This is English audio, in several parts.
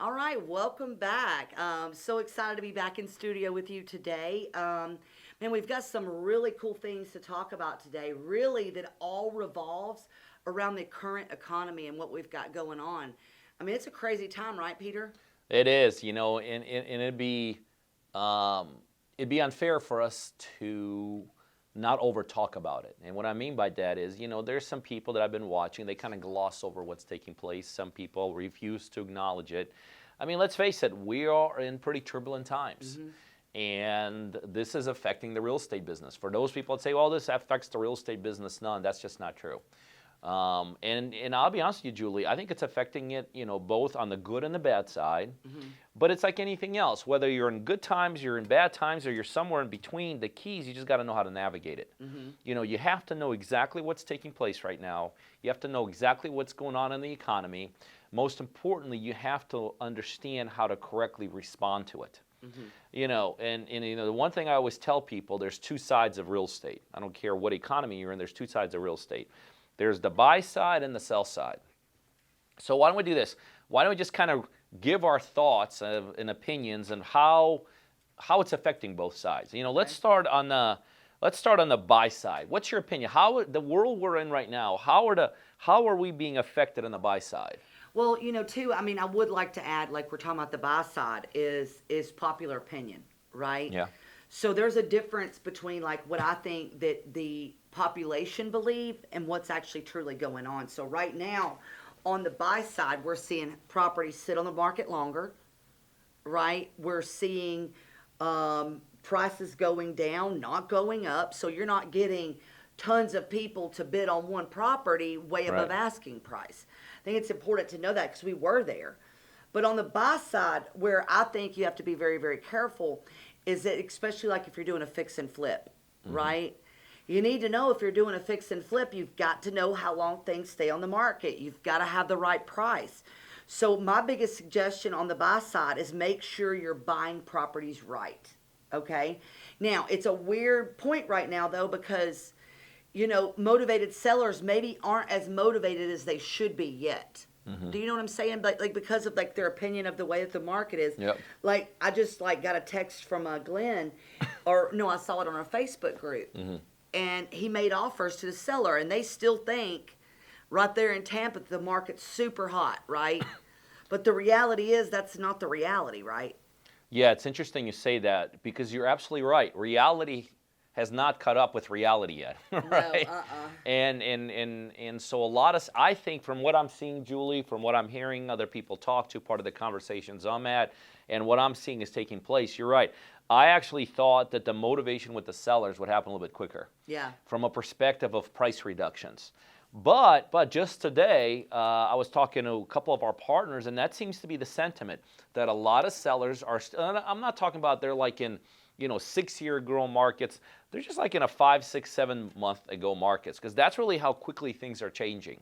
All right, welcome back. So excited to be back in studio with you today. Man, we've got some really cool things to talk about today, really, that all revolves around the current economy and what we've got going on. I mean, it's a crazy time, right, Peter? It is, and um, it'd be unfair for us to not over talk about it. And what I mean by that is, there's some people that I've been watching, they kind of gloss over what's taking place. Some people refuse to acknowledge it. I mean, let's face it, we are in pretty turbulent times. And this is affecting the real estate business. For those people that say, well, this affects the real estate business, none, that's just not true. And I'll be honest with you, Julie, I think it's affecting it, both on the good and the bad side. But it's like anything else. Whether you're in good times, you're in bad times, or you're somewhere in between, the keys, you just got to know how to navigate it. You have to know exactly what's taking place right now. You have to know exactly what's going on in the economy. Most importantly, you have to understand how to correctly respond to it. The one thing I always tell people, there's two sides of real estate. I don't care what economy you're in, there's two sides of real estate. There's the buy side and the sell side. So why don't we do this? Why don't we just kind of give our thoughts and opinions and how it's affecting both sides? Let's start on the buy side. What's your opinion? How the world we're in right now? How are we being affected on the buy side? Well, too, I mean, I would like to add, like we're talking about the buy side, is popular opinion, right? Yeah. So there's a difference between like what I think that the population believe and what's actually truly going on. So right now, on the buy side, we're seeing properties sit on the market longer, right? We're seeing prices going down, not going up. So you're not getting tons of people to bid on one property way above asking price. I think it's important to know that because we were there. But on the buy side, where I think you have to be very, very careful is that, especially like if you're doing a fix and flip, right? You need to know if you're doing a fix and flip, you've got to know how long things stay on the market. You've got to have the right price. So my biggest suggestion on the buy side is make sure you're buying properties right, okay? Now, it's a weird point right now, though, because motivated sellers maybe aren't as motivated as they should be yet. Do you know what I'm saying? Like because of like their opinion of the way that the market is. Yep. Like I just like got a text from Glenn, or no, I saw it on our Facebook group, and he made offers to the seller, and they still think right there in Tampa the market's super hot, right? But the reality is that's not the reality, right? Yeah, it's interesting you say that because you're absolutely right. Reality has not caught up with reality yet, right? No, And so I think from what I'm seeing, Julie, from what I'm hearing other people talk to, part of the conversations I'm at, and what I'm seeing is taking place, you're right. I actually thought that the motivation with the sellers would happen a little bit quicker. Yeah. From a perspective of price reductions. But just today, I was talking to a couple of our partners, and that seems to be the sentiment, that a lot of sellers are, I'm not talking about they're like in 6-year ago markets. They're just like in a 5, 6, 7 month ago markets, because that's really how quickly things are changing.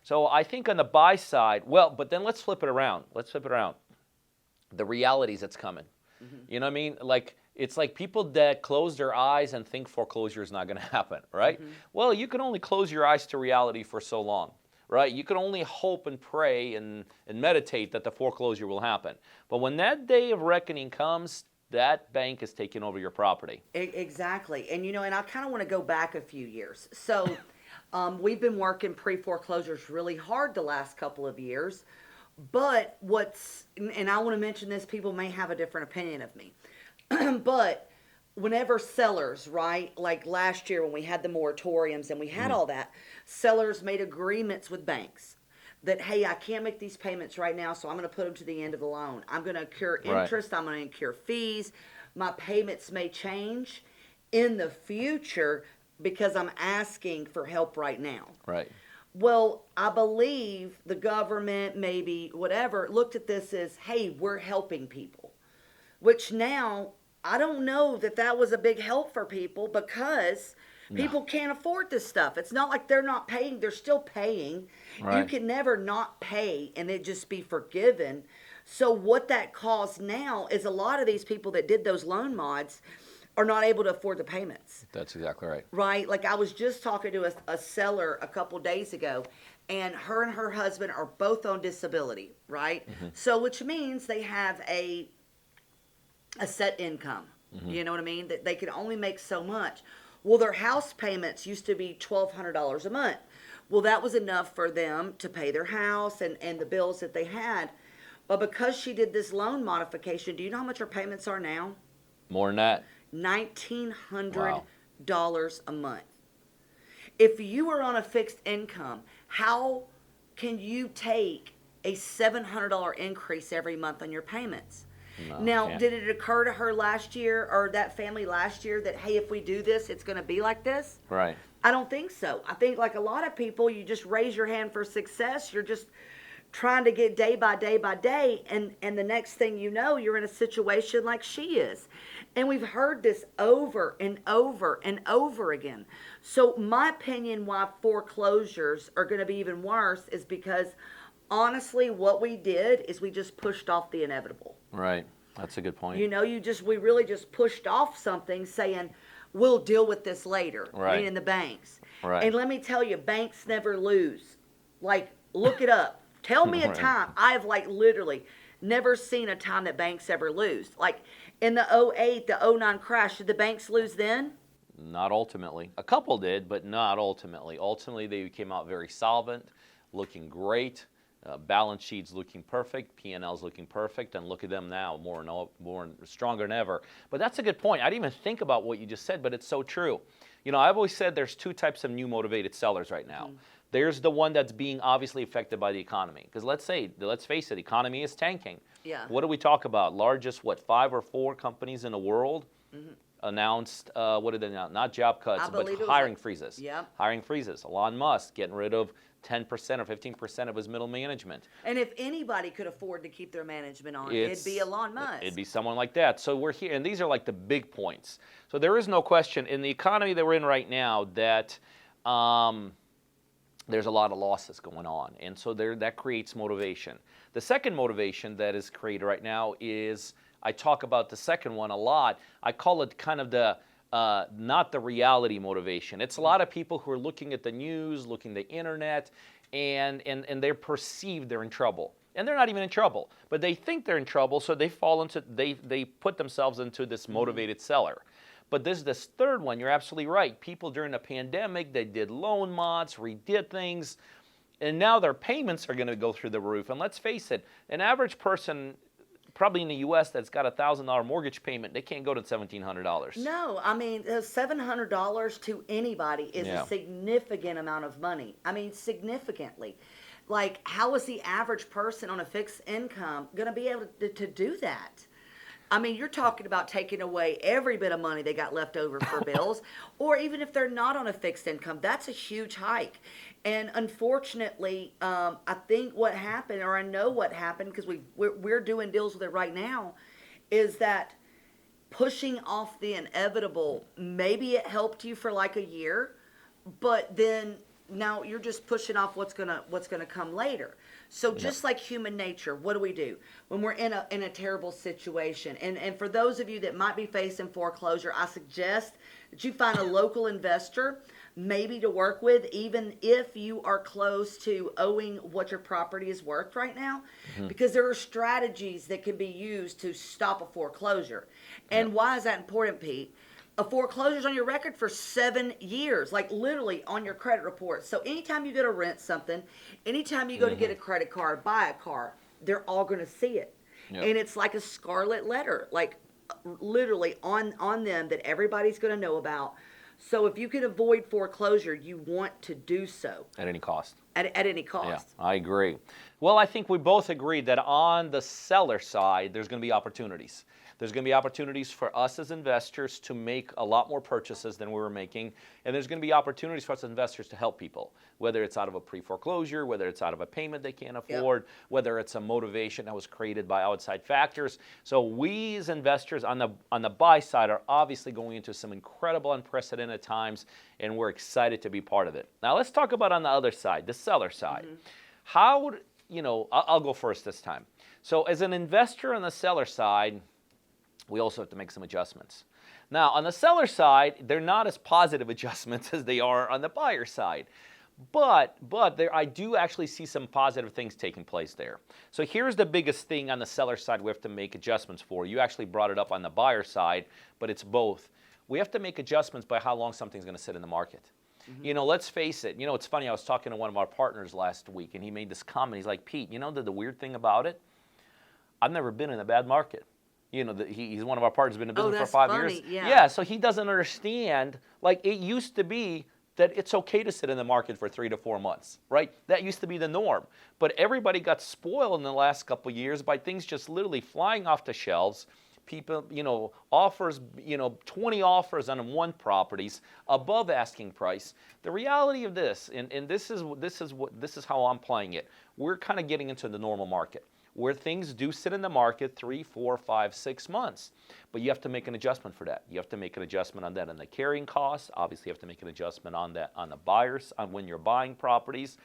So I think on the buy side, but then let's flip it around. The realities that's coming. You know what I mean? Like, it's like people that close their eyes and think foreclosure is not going to happen, right? Well, you can only close your eyes to reality for so long, right? You can only hope and pray and meditate that the foreclosure will happen. But when that day of reckoning comes, that bank is taking over your property. Exactly. And and I kind of want to go back a few years. So we've been working pre-foreclosures really hard the last couple of years. But and I want to mention this, people may have a different opinion of me. But whenever sellers, right, like last year when we had the moratoriums and we had all that, sellers made agreements with banks that, hey, I can't make these payments right now, so I'm going to put them to the end of the loan. I'm going to incur interest. I'm going to incur fees. My payments may change in the future because I'm asking for help right now. Right. Well, I believe the government, maybe whatever, looked at this as, hey, we're helping people. Which now, I don't know that was a big help for people because people can't afford this stuff. It's not like they're not paying. They're still paying. Right. You can never not pay and it just be forgiven. So what that caused now is a lot of these people that did those loan mods are not able to afford the payments. That's exactly right. Right? Like I was just talking to a seller a couple days ago and her husband are both on disability, right? So which means they have a set income. You know what I mean? That they can only make so much. Well, their house payments used to be $1,200 a month. Well, that was enough for them to pay their house and the bills that they had. But because she did this loan modification, do you know how much her payments are now? More than that. $1,900 a month. If you are on a fixed income, how can you take a $700 increase every month on your payments? No, Now, can't. did it occur to her last year or that family last year that, hey, if we do this, it's going to be like this? Right. I don't think so. I think like a lot of people, you just raise your hand for success. You're just trying to get day by day by day, and the next thing you know, you're in a situation like she is. And we've heard this over and over and over again. So my opinion why foreclosures are going to be even worse is because honestly what we did is we just pushed off the inevitable. Right. That's a good point. You know, we really just pushed off something saying, we'll deal with this later, Right. meaning the banks. Right. And let me tell you, banks never lose. Like, look it up. Tell me a Right. time. I've like literally never seen a time that banks ever lose. Like in the 08, the 09 crash, did the banks lose then? Not ultimately. A couple did, but not ultimately. Ultimately, they came out very solvent, looking great, balance sheets looking perfect, P&Ls looking perfect, and look at them now, more stronger than ever. But that's a good point. I didn't even think about what you just said, but it's so true. You know, I've always said there's two types of new motivated sellers right now. There's the one that's being obviously affected by the economy. Because let's face it, economy is tanking. Yeah. What do we talk about? Largest, 5 or 4 companies in the world announced, what did they announce? Not job cuts, I but believe it was hiring like- freezes. Yep. Hiring freezes. Elon Musk getting rid of 10% or 15% of his middle management. And if anybody could afford to keep their management on, It's- it'd be Elon Musk. It'd be someone like that. So we're here, and these are like the big points. So there is no question in the economy that we're in right now that there's a lot of losses going on, and so that creates motivation. The second motivation that is created right now is, I talk about the second one a lot. I call it kind of the not the reality motivation. It's a lot of people who are looking at the news, looking at the internet, and they're perceived they're in trouble. And they're not even in trouble, but they think they're in trouble, so they put themselves into this motivated seller. But this third one, you're absolutely right. People during the pandemic, they did loan mods, redid things, and now their payments are going to go through the roof. And let's face it, an average person, probably in the U.S., that's got a $1,000 mortgage payment, they can't go to $1,700. No, I mean, $700 to anybody is Yeah. a significant amount of money. I mean, significantly. Like, how is the average person on a fixed income going to be able to do that? I mean, you're talking about taking away every bit of money they got left over for bills, or even if they're not on a fixed income, that's a huge hike. And unfortunately, I think what happened, or I know what happened, because we're doing deals with it right now, is that pushing off the inevitable, maybe it helped you for like a year, but then now you're just pushing off what's gonna come later. So just like human nature, what do? When we're in a terrible situation, and for those of you that might be facing foreclosure, I suggest that you find a local investor maybe to work with, even if you are close to owing what your property is worth right now, because there are strategies that can be used to stop a foreclosure. And why is that important, Pete? A foreclosure's on your record for 7 years, like literally on your credit report. So anytime you go to rent something, anytime you go to get a credit card, buy a car, they're all going to see it. Yep. And it's like a scarlet letter, like literally on them that everybody's going to know about. So if you can avoid foreclosure, you want to do so. At any cost. At any cost. Yeah, I agree. Well, I think we both agreed that on the seller side, there's going to be opportunities. There's going to be opportunities for us as investors to make a lot more purchases than we were making, and there's going to be opportunities for us as investors to help people, whether it's out of a pre-foreclosure, whether it's out of a payment they can't afford, whether it's a motivation that was created by outside factors. So we as investors on the buy side are obviously going into some incredible, unprecedented times, and we're excited to be part of it. Now let's talk about on the other side, the seller side. How would, I'll go first this time. So as an investor on the seller side, we also have to make some adjustments. Now, on the seller side, they're not as positive adjustments as they are on the buyer side. But there, I do actually see some positive things taking place there. So here's the biggest thing on the seller side we have to make adjustments for. You actually brought it up on the buyer side, but it's both. We have to make adjustments by how long something's going to sit in the market. You know, let's face it. You know, it's funny. I was talking to one of our partners last week, and he made this comment. He's like, Pete, you know the weird thing about it? I've never been in a bad market. You know, he's one of our partners, been in business for 5 years. Yeah, so he doesn't understand. Like, it used to be that it's okay to sit in the market for 3 to 4 months, right? That used to be the norm. But everybody got spoiled in the last couple of years by things just literally flying off the shelves. People, you know, offers, you know, 20 offers on one properties above asking price. The reality of this, and this is how I'm playing it. We're kind of getting into the normal market, where things do sit in the market 3, 4, 5, 6 months. But you have to make an adjustment for that. You have to make an adjustment on that on the carrying costs. Obviously, you have to make an adjustment on that on the buyers, on when you're buying properties.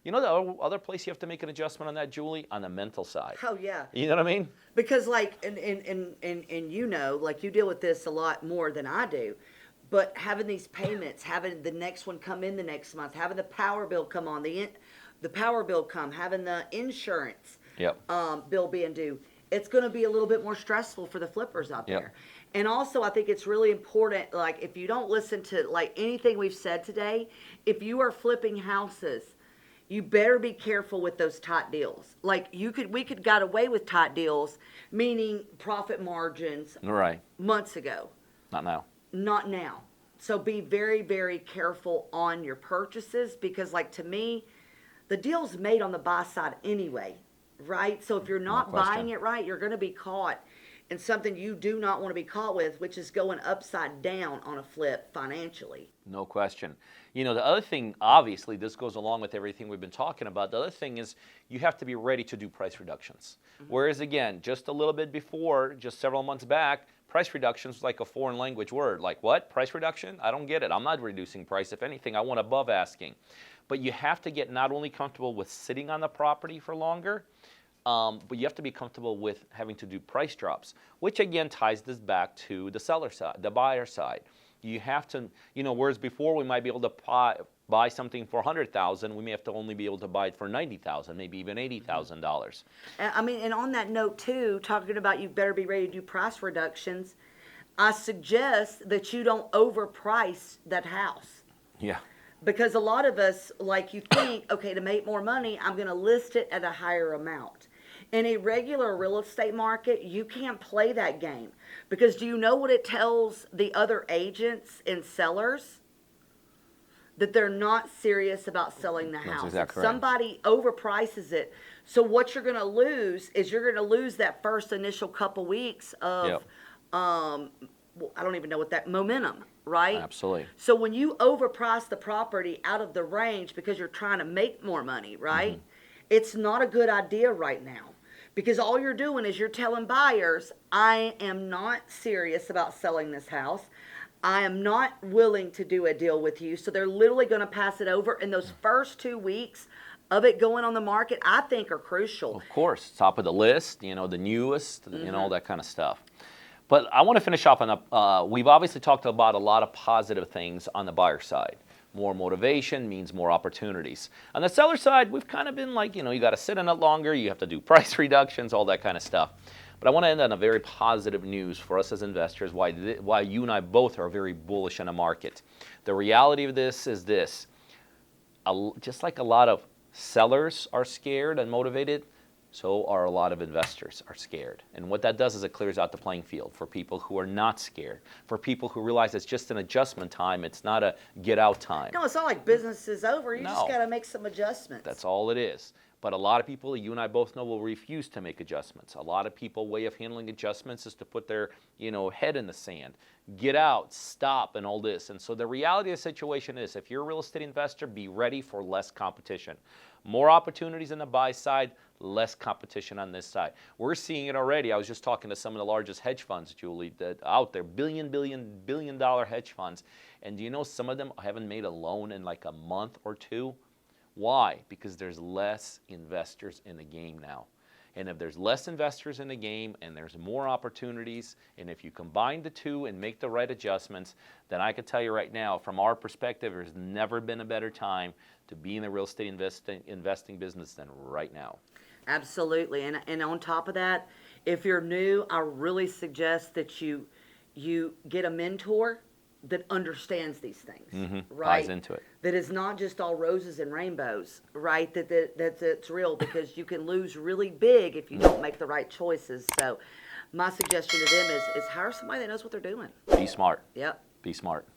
You know the other place you have to make an adjustment on that, Julie? On the mental side. Oh, yeah. You know what I mean? Because, like, and you know, like, you deal with this a lot more than I do. But having these payments, having the next one come in the next month, having the power bill come on, the power bill come, having the insurance bill being due, it's going to be a little bit more stressful for the flippers out there. And also, I think it's really important, like, if you don't listen to, like, anything we've said today, if you are flipping houses, you better be careful with those tight deals. Like, we could got away with tight deals, meaning profit margins Right. months ago. Not now. Not now. So be very, very careful on your purchases, because, like, to me, the deal's made on the buy side anyway, right? So if you're not buying it right, you're going to be caught in something you do not want to be caught with, which is going upside down on a flip financially. No question. You know, the other thing, obviously, this goes along with everything we've been talking about. The other thing is you have to be ready to do price reductions. Whereas, again, just a little bit before, just several months back, price reductions was like a foreign language word. Like, what? Price reduction? I don't get it. I'm not reducing price. If anything, I want above asking. But you have to get not only comfortable with sitting on the property for longer, but you have to be comfortable with having to do price drops, which again ties this back to the seller side, the buyer side. You have to, you know, whereas before we might be able to buy something for $100,000, we may have to only be able to buy it for $90,000, maybe even $80,000. I mean, and on that note too, talking about you better be ready to do price reductions, I suggest that you don't overprice that house. Yeah. Because a lot of us, like, you think, okay, to make more money, I'm going to list it at a higher amount. In a regular real estate market, you can't play that game. Because do you know what it tells the other agents and sellers? That they're not serious about selling the house. That's exactly right. Somebody overprices it. So what you're going to lose is you're going to lose that first initial couple weeks of, I don't even know what that, momentum, right? Absolutely. So when you overprice the property out of the range because you're trying to make more money, right? It's not a good idea right now. Because all you're doing is you're telling buyers, I am not serious about selling this house. I am not willing to do a deal with you. So they're literally going to pass it over. And those first 2 weeks of it going on the market, I think, are crucial. Of course. Top of the list, you know, the newest, and all that kind of stuff. But I want to finish off on the, we've obviously talked about a lot of positive things on the buyer side. More motivation means more opportunities. On the seller side, we've kind of been like, you know, you got to sit in it longer, you have to do price reductions, all that kind of stuff. But I want to end on a very positive news for us as investors, why you and I both are very bullish on the market. The reality of this is this. Just like a lot of sellers are scared and motivated, so are a lot of investors are scared. And what that does is it clears out the playing field for people who are not scared, for people who realize it's just an adjustment time, it's not a get out time. No, it's not like business is over. You just got to make some adjustments. That's all it is. But a lot of people, you and I both know, will refuse to make adjustments. A lot of people, way of handling adjustments is to put their, you know, head in the sand. Get out, stop, and all this. And so the reality of the situation is, if you're a real estate investor, be ready for less competition. More opportunities on the buy side, less competition on this side. We're seeing it already. I was just talking to some of the largest hedge funds, Julie, that out there, billion dollar hedge funds. And do you know some of them haven't made a loan in like a month or two? Why? Because there's less investors in the game now. And if there's less investors in the game and there's more opportunities, and if you combine the two and make the right adjustments, then I can tell you right now, from our perspective, there's never been a better time to be in the real estate investing business than right now. Absolutely. And on top of that, if you're new, I really suggest that you get a mentor that understands these things, right? Buys into it. That is not just all roses and rainbows, right? That's it's real, because you can lose really big if you don't make the right choices. So my suggestion to them is hire somebody that knows what they're doing. Be smart. Yep. Be smart.